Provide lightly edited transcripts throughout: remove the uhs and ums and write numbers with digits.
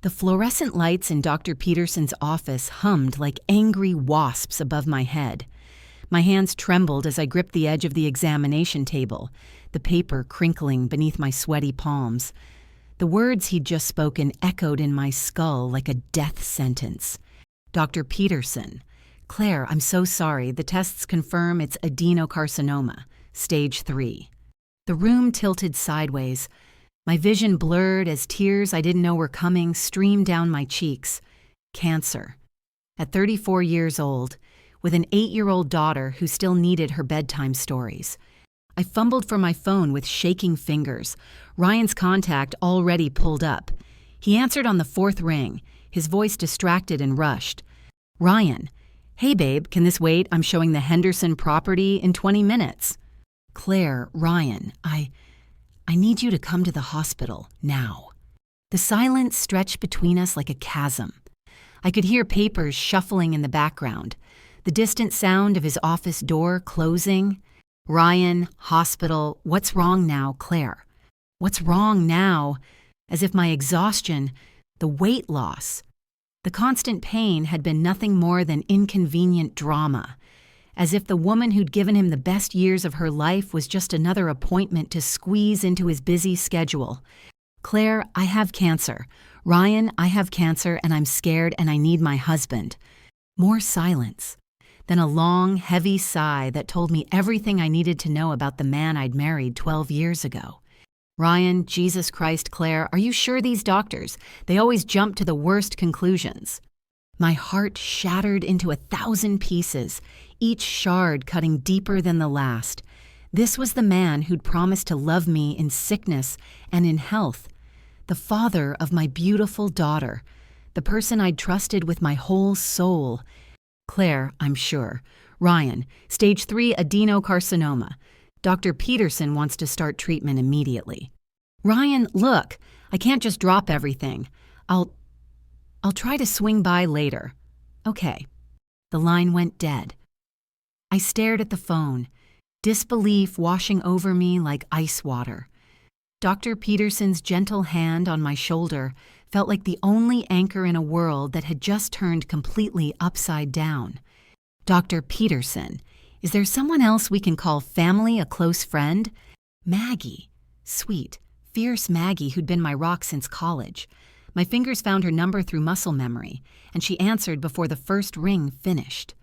The fluorescent lights in Dr. Peterson's office hummed like angry wasps above my head. My hands trembled as I gripped the edge of the examination table, the paper crinkling beneath my sweaty palms. The words he'd just spoken echoed in my skull like a death sentence. Dr. Peterson, Claire, I'm so sorry. The tests confirm it's adenocarcinoma, stage 3. The room tilted sideways. My vision blurred as tears I didn't know were coming streamed down my cheeks. Cancer. At 34 years old, with an 8-year-old daughter who still needed her bedtime stories. I fumbled for my phone with shaking fingers. Ryan's contact already pulled up. He answered on the 4th ring, his voice distracted and rushed. Ryan, hey babe, can this wait? I'm showing the Henderson property in 20 minutes. Claire, Ryan, I need you to come to the hospital, now. The silence stretched between us like a chasm. I could hear papers shuffling in the background, the distant sound of his office door closing. Ryan, hospital, what's wrong now, Claire? What's wrong now? As if my exhaustion, the weight loss, the constant pain had been nothing more than inconvenient drama. As if the woman who'd given him the best years of her life was just another appointment to squeeze into his busy schedule. Claire, I have cancer. Ryan, I have cancer and I'm scared and I need my husband. More silence. Then a long, heavy sigh that told me everything I needed to know about the man I'd married 12 years ago. Ryan, Jesus Christ, Claire, are you sure these doctors? They always jump to the worst conclusions. My heart shattered into 1,000 pieces, each shard cutting deeper than the last. This was the man who'd promised to love me in sickness and in health, the father of my beautiful daughter, the person I'd trusted with my whole soul. Claire, I'm sure. Ryan, stage 3 adenocarcinoma. Dr. Peterson wants to start treatment immediately. Ryan, look, I can't just drop everything. I'll try to swing by later. Okay. The line went dead. I stared at the phone, disbelief washing over me like ice water. Dr. Peterson's gentle hand on my shoulder felt like the only anchor in a world that had just turned completely upside down. Dr. Peterson, is there someone else we can call family, a close friend? Maggie. Sweet, fierce Maggie who'd been my rock since college. My fingers found her number through muscle memory, and she answered before the first ring finished.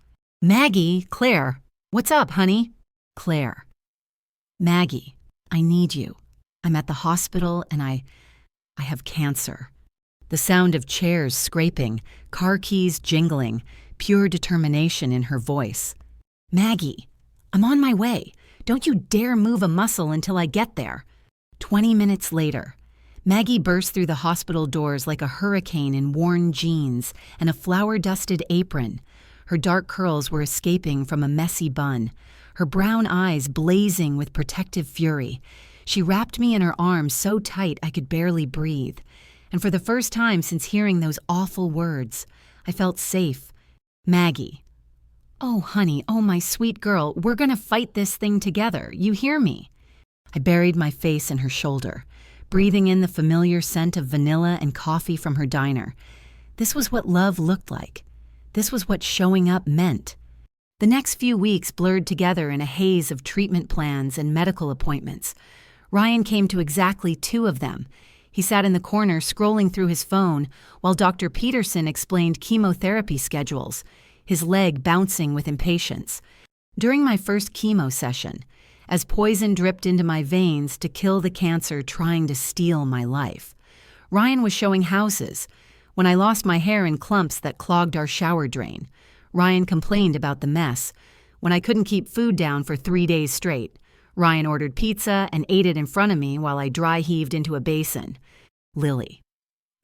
Maggie, Claire, what's up, honey? Claire. Maggie, I need you. I'm at the hospital and I have cancer. The sound of chairs scraping, car keys jingling, pure determination in her voice. Maggie, I'm on my way. Don't you dare move a muscle until I get there. 20 minutes later, Maggie burst through the hospital doors like a hurricane in worn jeans and a flour-dusted apron. Her dark curls were escaping from a messy bun, her brown eyes blazing with protective fury. She wrapped me in her arms so tight I could barely breathe. And for the first time since hearing those awful words, I felt safe. Maggie. Oh, honey, oh, my sweet girl, we're gonna fight this thing together. You hear me? I buried my face in her shoulder, breathing in the familiar scent of vanilla and coffee from her diner. This was what love looked like. This was what showing up meant. The next few weeks blurred together in a haze of treatment plans and medical appointments. Ryan came to exactly 2 of them. He sat in the corner scrolling through his phone while Dr. Peterson explained chemotherapy schedules, his leg bouncing with impatience. During my first chemo session, as poison dripped into my veins to kill the cancer trying to steal my life, Ryan was showing houses. When I lost my hair in clumps that clogged our shower drain, Ryan complained about the mess. When I couldn't keep food down for 3 days straight, Ryan ordered pizza and ate it in front of me while I dry heaved into a basin. Lily,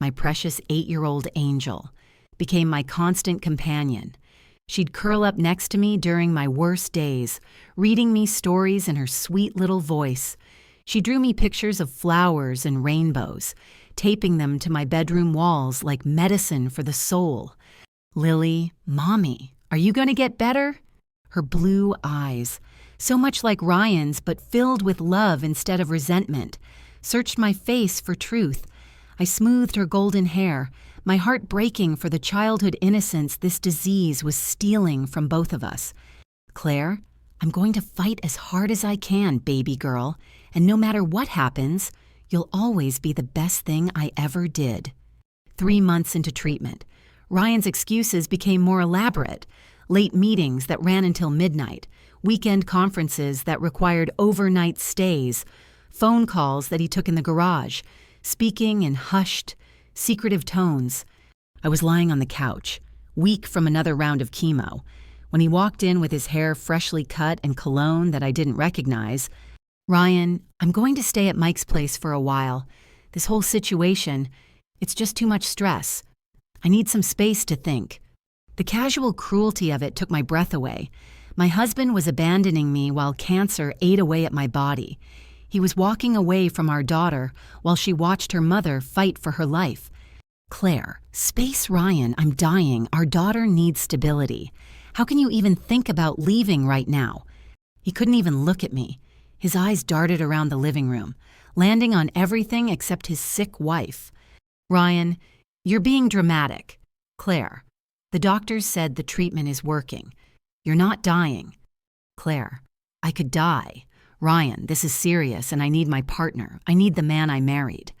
my precious 8-year-old angel, became my constant companion. She'd curl up next to me during my worst days, reading me stories in her sweet little voice. She drew me pictures of flowers and rainbows, taping them to my bedroom walls like medicine for the soul. Lily, Mommy, are you going to get better? Her blue eyes, so much like Ryan's but filled with love instead of resentment, searched my face for truth. I smoothed her golden hair, my heart breaking for the childhood innocence this disease was stealing from both of us. "Claire, I'm going to fight as hard as I can, baby girl, and no matter what happens, you'll always be the best thing I ever did." 3 months into treatment, Ryan's excuses became more elaborate. Late meetings that ran until midnight, weekend conferences that required overnight stays, phone calls that he took in the garage, speaking in hushed, secretive tones. I was lying on the couch, weak from another round of chemo, when he walked in with his hair freshly cut and cologne that I didn't recognize. "Ryan, I'm going to stay at Mike's place for a while. This whole situation, it's just too much stress. I need some space to think." The casual cruelty of it took my breath away. My husband was abandoning me while cancer ate away at my body. He was walking away from our daughter while she watched her mother fight for her life. "Claire, space Ryan, I'm dying. Our daughter needs stability. How can you even think about leaving right now?" He couldn't even look at me. His eyes darted around the living room, landing on everything except his sick wife. "Ryan, you're being dramatic. Claire, the doctors said the treatment is working. You're not dying." "Claire, I could die. Ryan, this is serious and I need my partner. I need the man I married."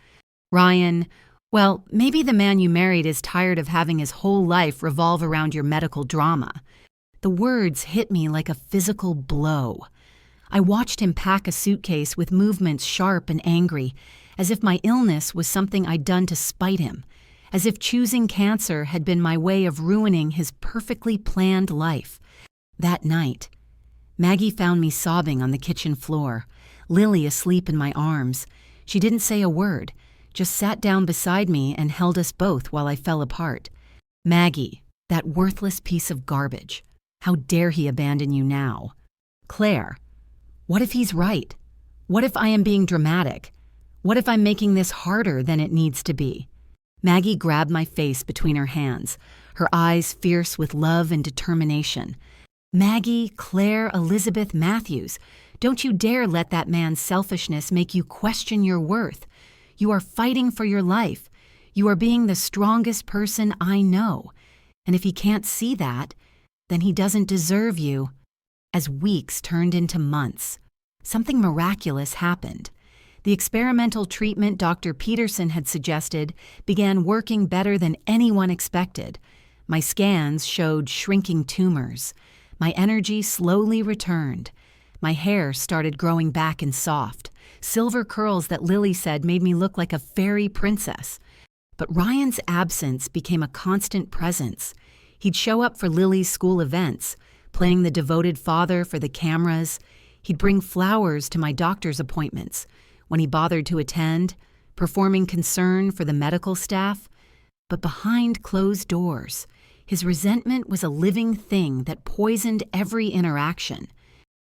"Ryan, well, maybe the man you married is tired of having his whole life revolve around your medical drama." The words hit me like a physical blow. I watched him pack a suitcase with movements sharp and angry, as if my illness was something I'd done to spite him, as if choosing cancer had been my way of ruining his perfectly planned life. That night, Maggie found me sobbing on the kitchen floor, Lily asleep in my arms. She didn't say a word, just sat down beside me and held us both while I fell apart. "Maggie, that worthless piece of garbage. How dare he abandon you now? Claire, what if he's right? What if I am being dramatic? What if I'm making this harder than it needs to be?" Maggie grabbed my face between her hands, her eyes fierce with love and determination. "Maggie, Claire, Elizabeth Matthews, don't you dare let that man's selfishness make you question your worth. You are fighting for your life. You are being the strongest person I know. And if he can't see that, then he doesn't deserve you." As weeks turned into months, something miraculous happened. The experimental treatment Dr. Peterson had suggested began working better than anyone expected. My scans showed shrinking tumors. My energy slowly returned. My hair started growing back and soft, silver curls that Lily said made me look like a fairy princess. But Ryan's absence became a constant presence. He'd show up for Lily's school events, playing the devoted father for the cameras. He'd bring flowers to my doctor's appointments, when he bothered to attend, performing concern for the medical staff. But behind closed doors, his resentment was a living thing that poisoned every interaction.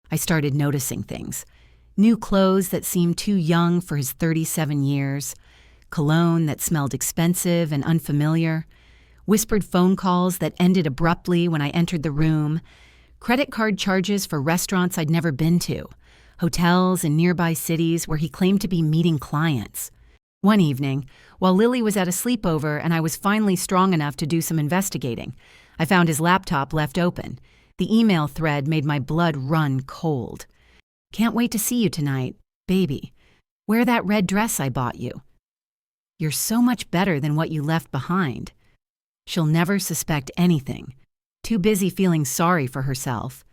I started noticing things. New clothes that seemed too young for his 37 years, cologne that smelled expensive and unfamiliar, whispered phone calls that ended abruptly when I entered the room, credit card charges for restaurants I'd never been to, hotels in nearby cities where he claimed to be meeting clients. One evening, while Lily was at a sleepover and I was finally strong enough to do some investigating, I found his laptop left open. The email thread made my blood run cold. "Can't wait to see you tonight. Baby, wear that red dress I bought you. You're so much better than what you left behind." She'll never suspect anything. Too busy feeling sorry for herself.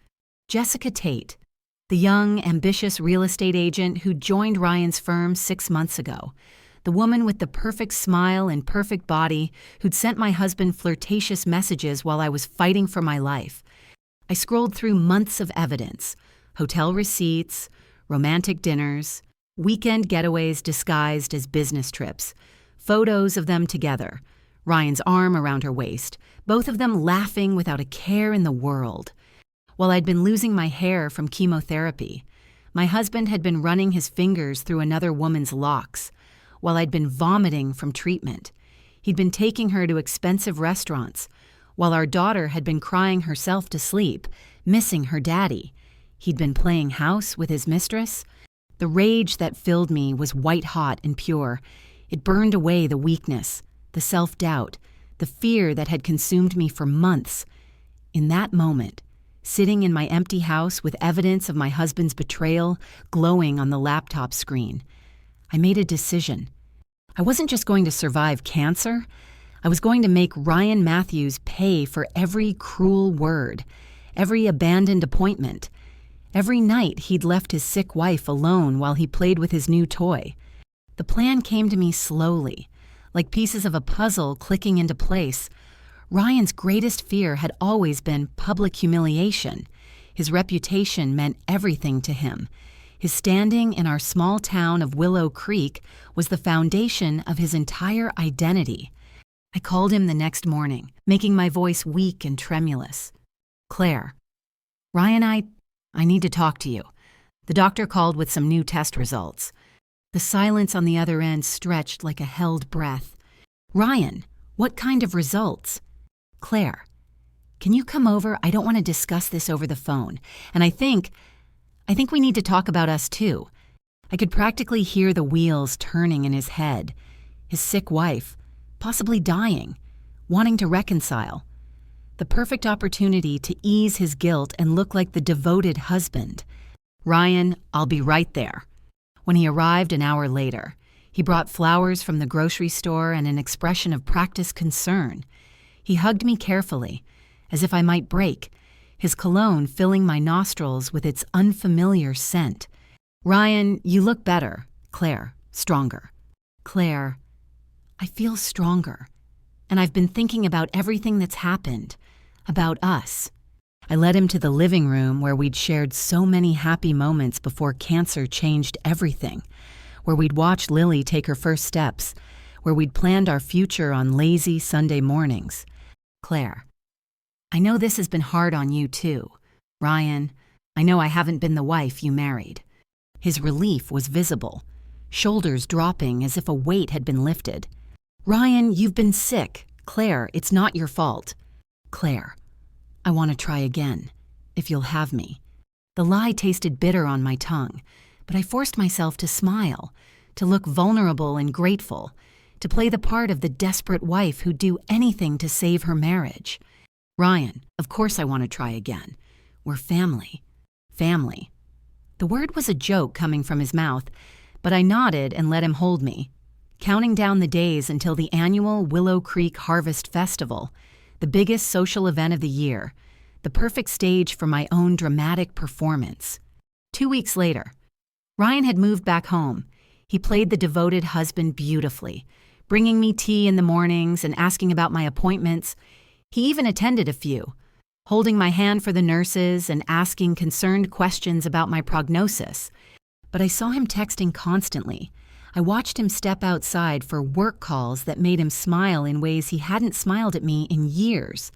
Jessica Tate, the young, ambitious real estate agent who joined Ryan's firm 6 months ago. The woman with the perfect smile and perfect body who'd sent my husband flirtatious messages while I was fighting for my life. I scrolled through months of evidence, hotel receipts, romantic dinners, weekend getaways disguised as business trips, photos of them together, Ryan's arm around her waist, both of them laughing without a care in the world. While I'd been losing my hair from chemotherapy, my husband had been running his fingers through another woman's locks. While I'd been vomiting from treatment, he'd been taking her to expensive restaurants. While our daughter had been crying herself to sleep, missing her daddy, he'd been playing house with his mistress. The rage that filled me was white-hot and pure. It burned away the weakness, the self-doubt, the fear that had consumed me for months. In that moment, sitting in my empty house with evidence of my husband's betrayal glowing on the laptop screen, I made a decision. I wasn't just going to survive cancer. I was going to make Ryan Matthews pay for every cruel word, every abandoned appointment, every night he'd left his sick wife alone while he played with his new toy. The plan came to me slowly, like pieces of a puzzle clicking into place. Ryan's greatest fear had always been public humiliation. His reputation meant everything to him. His standing in our small town of Willow Creek was the foundation of his entire identity. I called him the next morning, making my voice weak and tremulous. "Claire, Ryan, I need to talk to you." The doctor called with some new test results. The silence on the other end stretched like a held breath. "Ryan, what kind of results?" "Claire, can you come over? I don't want to discuss this over the phone. And I think we need to talk about us too." I could practically hear the wheels turning in his head. His sick wife, possibly dying, wanting to reconcile. The perfect opportunity to ease his guilt and look like the devoted husband. "Ryan, I'll be right there." When he arrived an hour later, he brought flowers from the grocery store and an expression of practiced concern. He hugged me carefully, as if I might break, his cologne filling my nostrils with its unfamiliar scent. "Ryan, you look better. Claire, stronger." "Claire, I feel stronger, and I've been thinking about everything that's happened, about us." I led him to the living room where we'd shared so many happy moments before cancer changed everything, where we'd watched Lily take her first steps, where we'd planned our future on lazy Sunday mornings. "Claire, I know this has been hard on you too. Ryan, I know I haven't been the wife you married." His relief was visible, shoulders dropping as if a weight had been lifted. "Ryan, you've been sick. Claire, it's not your fault." "Claire, I want to try again, if you'll have me." The lie tasted bitter on my tongue, but I forced myself to smile, to look vulnerable and grateful, to play the part of the desperate wife who'd do anything to save her marriage. "Ryan, of course I want to try again. We're family. Family." The word was a joke coming from his mouth, but I nodded and let him hold me. Counting down the days until the annual Willow Creek Harvest Festival, the biggest social event of the year, the perfect stage for my own dramatic performance. 2 weeks later, Ryan had moved back home. He played the devoted husband beautifully, bringing me tea in the mornings and asking about my appointments. He even attended a few, holding my hand for the nurses and asking concerned questions about my prognosis. But I saw him texting constantly. I watched him step outside for work calls that made him smile in ways he hadn't smiled at me in years.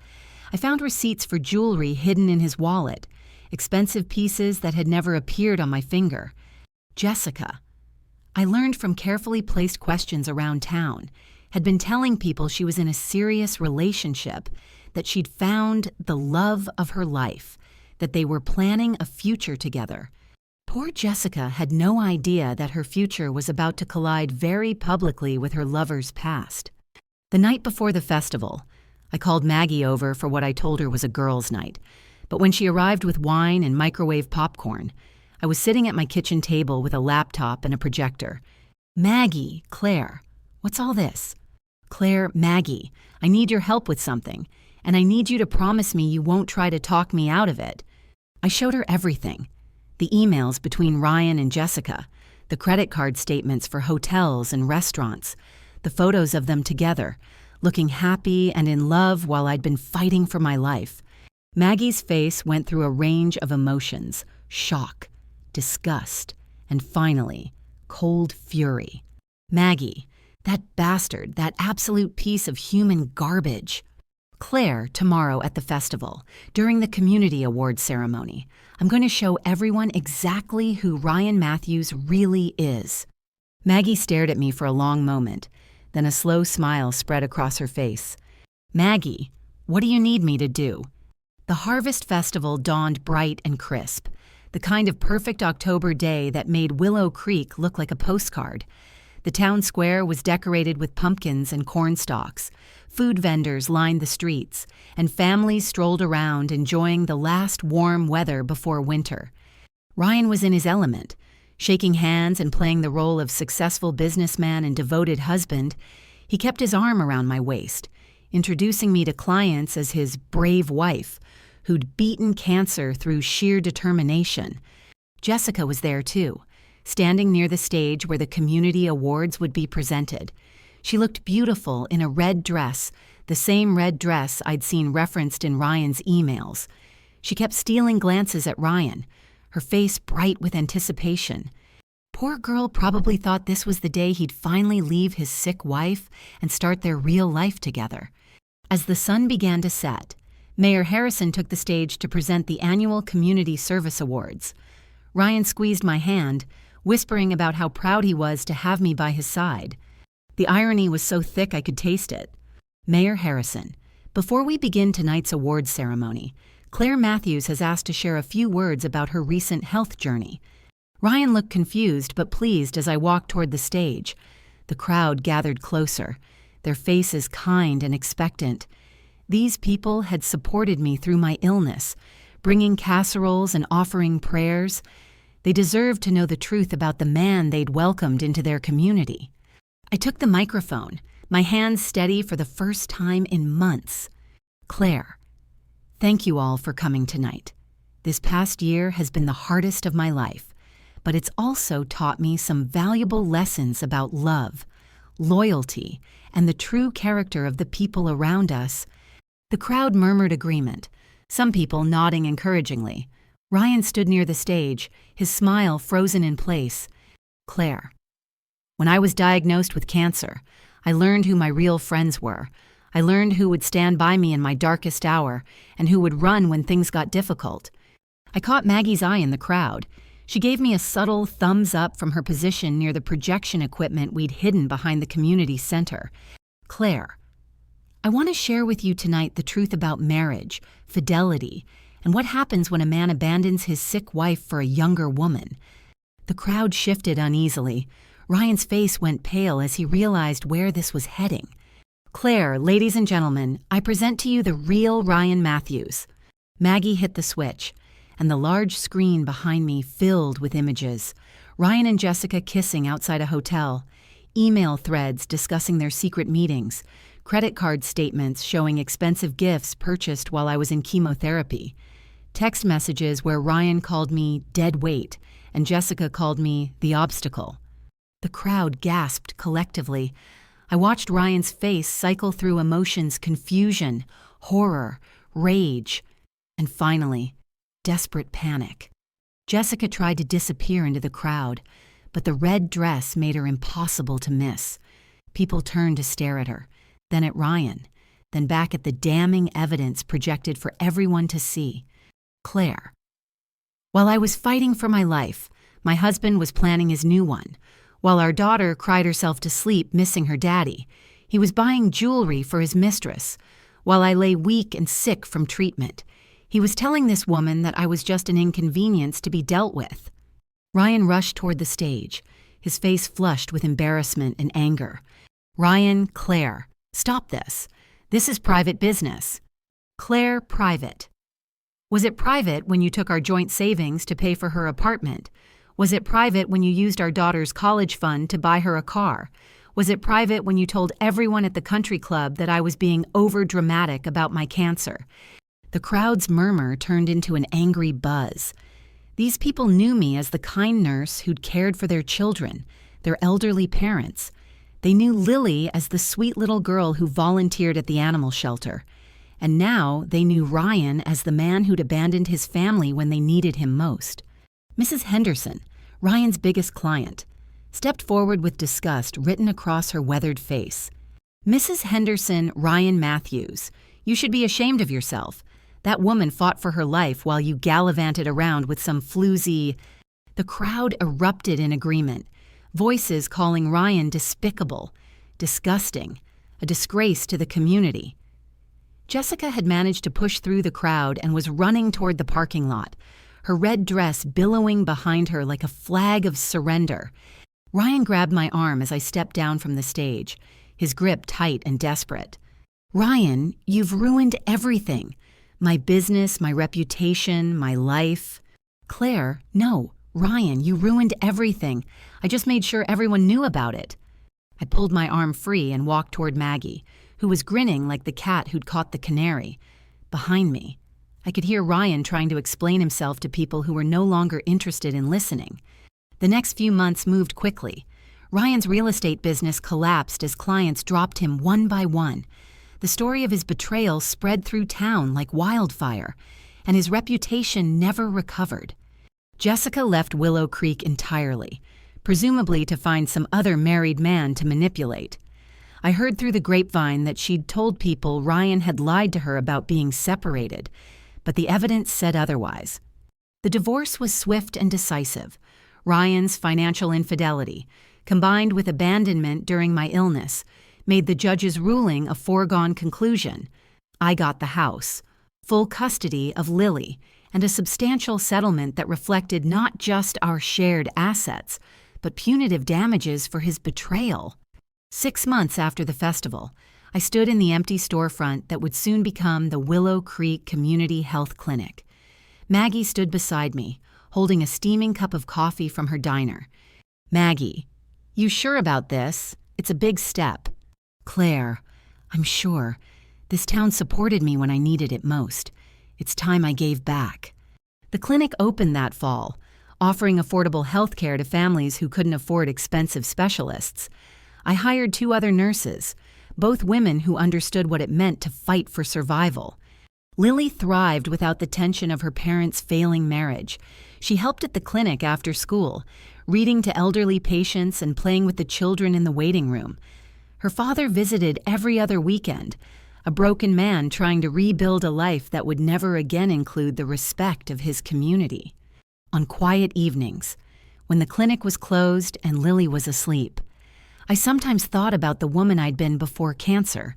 I found receipts for jewelry hidden in his wallet, expensive pieces that had never appeared on my finger. Jessica, I learned from carefully placed questions around town, had been telling people she was in a serious relationship, that she'd found the love of her life, that they were planning a future together. Poor Jessica had no idea that her future was about to collide very publicly with her lover's past. The night before the festival, I called Maggie over for what I told her was a girls' night, but when she arrived with wine and microwave popcorn, I was sitting at my kitchen table with a laptop and a projector. "Maggie, Claire, what's all this?" "Claire, Maggie, I need your help with something, and I need you to promise me you won't try to talk me out of it." I showed her everything. The emails between Ryan and Jessica, the credit card statements for hotels and restaurants, the photos of them together, looking happy and in love while I'd been fighting for my life. Maggie's face went through a range of emotions: shock, disgust, and finally, cold fury. Maggie, that bastard, that absolute piece of human garbage. "Claire, tomorrow at the festival, during the community awards ceremony, I'm going to show everyone exactly who Ryan Matthews really is." Maggie stared at me for a long moment, then a slow smile spread across her face. "Maggie, what do you need me to do?" The Harvest Festival dawned bright and crisp, the kind of perfect October day that made Willow Creek look like a postcard. The town square was decorated with pumpkins and corn stalks. Food vendors lined the streets, and families strolled around enjoying the last warm weather before winter. Ryan was in his element, shaking hands and playing the role of successful businessman and devoted husband. He kept his arm around my waist, introducing me to clients as his brave wife, who'd beaten cancer through sheer determination. Jessica was there too, standing near the stage where the community awards would be presented. She looked beautiful in a red dress, the same red dress I'd seen referenced in Ryan's emails. She kept stealing glances at Ryan, her face bright with anticipation. Poor girl probably thought this was the day he'd finally leave his sick wife and start their real life together. As the sun began to set, Mayor Harrison took the stage to present the annual Community Service Awards. Ryan squeezed my hand, whispering about how proud he was to have me by his side. The irony was so thick I could taste it. Mayor Harrison, before we begin tonight's awards ceremony, Claire Matthews has asked to share a few words about her recent health journey. Ryan looked confused but pleased as I walked toward the stage. The crowd gathered closer, their faces kind and expectant. These people had supported me through my illness, bringing casseroles and offering prayers. They deserved to know the truth about the man they'd welcomed into their community. I took the microphone, my hands steady for the first time in months. Claire, thank you all for coming tonight. This past year has been the hardest of my life, but it's also taught me some valuable lessons about love, loyalty, and the true character of the people around us. The crowd murmured agreement, some people nodding encouragingly. Ryan stood near the stage, his smile frozen in place. Claire, when I was diagnosed with cancer, I learned who my real friends were. I learned who would stand by me in my darkest hour and who would run when things got difficult. I caught Maggie's eye in the crowd. She gave me a subtle thumbs up from her position near the projection equipment we'd hidden behind the community center. Claire, I want to share with you tonight the truth about marriage, fidelity, and what happens when a man abandons his sick wife for a younger woman. The crowd shifted uneasily. Ryan's face went pale as he realized where this was heading. Claire, ladies and gentlemen, I present to you the real Ryan Matthews. Maggie hit the switch, and the large screen behind me filled with images. Ryan and Jessica kissing outside a hotel, email threads discussing their secret meetings, credit card statements showing expensive gifts purchased while I was in chemotherapy, text messages where Ryan called me dead weight and Jessica called me the obstacle. The crowd gasped collectively. I watched Ryan's face cycle through emotions: confusion, horror, rage, and finally, desperate panic. Jessica tried to disappear into the crowd, but the red dress made her impossible to miss. People turned to stare at her, then at Ryan, then back at the damning evidence projected for everyone to see. Claire. While I was fighting for my life, my husband was planning his new one. While our daughter cried herself to sleep missing her daddy, he was buying jewelry for his mistress. While I lay weak and sick from treatment, he was telling this woman that I was just an inconvenience to be dealt with. Ryan rushed toward the stage, his face flushed with embarrassment and anger. Ryan, Claire, stop this. This is private business. Claire, private. Was it private when you took our joint savings to pay for her apartment? Was it private when you used our daughter's college fund to buy her a car? Was it private when you told everyone at the country club that I was being over-dramatic about my cancer? The crowd's murmur turned into an angry buzz. These people knew me as the kind nurse who'd cared for their children, their elderly parents. They knew Lily as the sweet little girl who volunteered at the animal shelter. And now they knew Ryan as the man who'd abandoned his family when they needed him most. Mrs. Henderson, Ryan's biggest client, stepped forward with disgust written across her weathered face. Mrs. Henderson, Ryan Matthews, you should be ashamed of yourself. That woman fought for her life while you gallivanted around with some floozy... The crowd erupted in agreement, voices calling Ryan despicable, disgusting, a disgrace to the community. Jessica had managed to push through the crowd and was running toward the parking lot, her red dress billowing behind her like a flag of surrender. Ryan grabbed my arm as I stepped down from the stage, his grip tight and desperate. "Ryan, you've ruined everything. My business, my reputation, my life." "Claire, no. Ryan, you ruined everything. I just made sure everyone knew about it." I pulled my arm free and walked toward Maggie, who was grinning like the cat who'd caught the canary. Behind me, I could hear Ryan trying to explain himself to people who were no longer interested in listening. The next few months moved quickly. Ryan's real estate business collapsed as clients dropped him one by one. The story of his betrayal spread through town like wildfire, and his reputation never recovered. Jessica left Willow Creek entirely, presumably to find some other married man to manipulate. I heard through the grapevine that she'd told people Ryan had lied to her about being separated, but the evidence said otherwise. The divorce was swift and decisive. Ryan's financial infidelity, combined with abandonment during my illness, made the judge's ruling a foregone conclusion. I got the house, full custody of Lily, and a substantial settlement that reflected not just our shared assets, but punitive damages for his betrayal. 6 months after the festival, I stood in the empty storefront that would soon become the Willow Creek Community Health Clinic. Maggie stood beside me, holding a steaming cup of coffee from her diner. "Maggie, you sure about this? It's a big step." "Claire, I'm sure. This town supported me when I needed it most. It's time I gave back." The clinic opened that fall, offering affordable health care to families who couldn't afford expensive specialists. I hired 2 other nurses, both women who understood what it meant to fight for survival. Lily thrived without the tension of her parents' failing marriage. She helped at the clinic after school, reading to elderly patients and playing with the children in the waiting room. Her father visited every other weekend, a broken man trying to rebuild a life that would never again include the respect of his community. On quiet evenings, when the clinic was closed and Lily was asleep, I sometimes thought about the woman I'd been before cancer,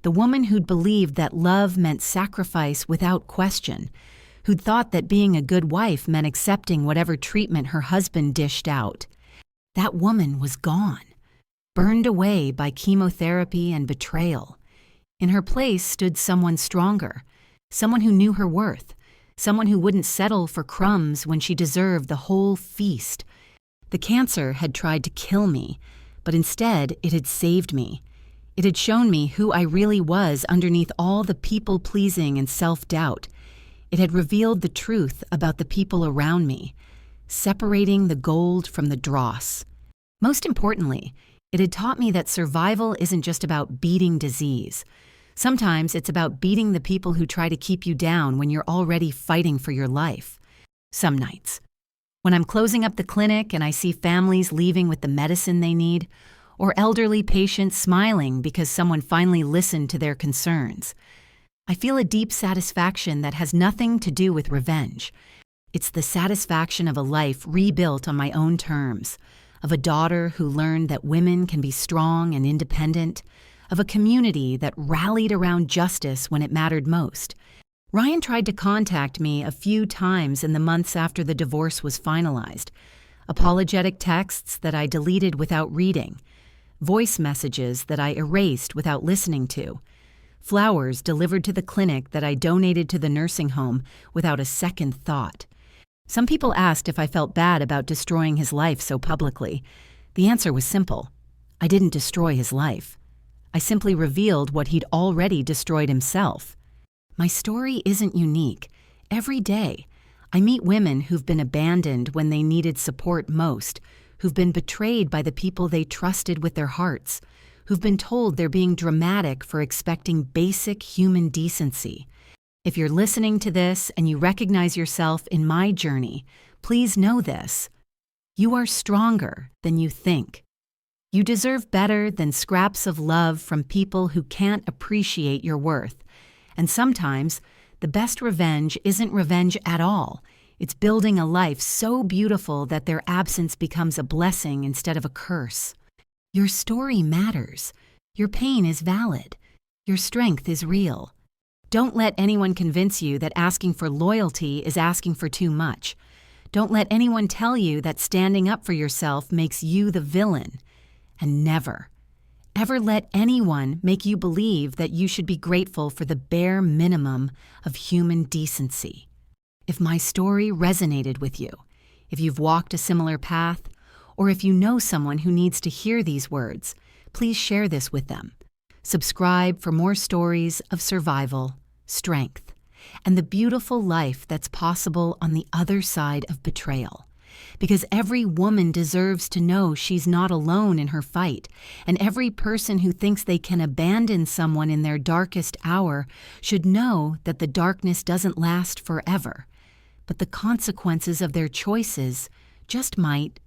the woman who'd believed that love meant sacrifice without question, who'd thought that being a good wife meant accepting whatever treatment her husband dished out. That woman was gone, burned away by chemotherapy and betrayal. In her place stood someone stronger, someone who knew her worth, someone who wouldn't settle for crumbs when she deserved the whole feast. The cancer had tried to kill me, but instead it had saved me. It had shown me who I really was underneath all the people-pleasing and self-doubt. It had revealed the truth about the people around me, separating the gold from the dross. Most importantly, it had taught me that survival isn't just about beating disease. Sometimes it's about beating the people who try to keep you down when you're already fighting for your life. Some nights, when I'm closing up the clinic and I see families leaving with the medicine they need, or elderly patients smiling because someone finally listened to their concerns, I feel a deep satisfaction that has nothing to do with revenge. It's the satisfaction of a life rebuilt on my own terms, of a daughter who learned that women can be strong and independent, of a community that rallied around justice when it mattered most. Ryan tried to contact me a few times in the months after the divorce was finalized. Apologetic texts that I deleted without reading, voice messages that I erased without listening to, flowers delivered to the clinic that I donated to the nursing home without a second thought. Some people asked if I felt bad about destroying his life so publicly. The answer was simple. I didn't destroy his life. I simply revealed what he'd already destroyed himself. My story isn't unique. Every day, I meet women who've been abandoned when they needed support most, who've been betrayed by the people they trusted with their hearts, who've been told they're being dramatic for expecting basic human decency. If you're listening to this and you recognize yourself in my journey, please know this. You are stronger than you think. You deserve better than scraps of love from people who can't appreciate your worth. And sometimes, the best revenge isn't revenge at all. It's building a life so beautiful that their absence becomes a blessing instead of a curse. Your story matters. Your pain is valid. Your strength is real. Don't let anyone convince you that asking for loyalty is asking for too much. Don't let anyone tell you that standing up for yourself makes you the villain. And never, ever let anyone make you believe that you should be grateful for the bare minimum of human decency. If my story resonated with you, if you've walked a similar path, or if you know someone who needs to hear these words, please share this with them. Subscribe for more stories of survival, strength, and the beautiful life that's possible on the other side of betrayal. Because every woman deserves to know she's not alone in her fight, and every person who thinks they can abandon someone in their darkest hour should know that the darkness doesn't last forever, but the consequences of their choices just might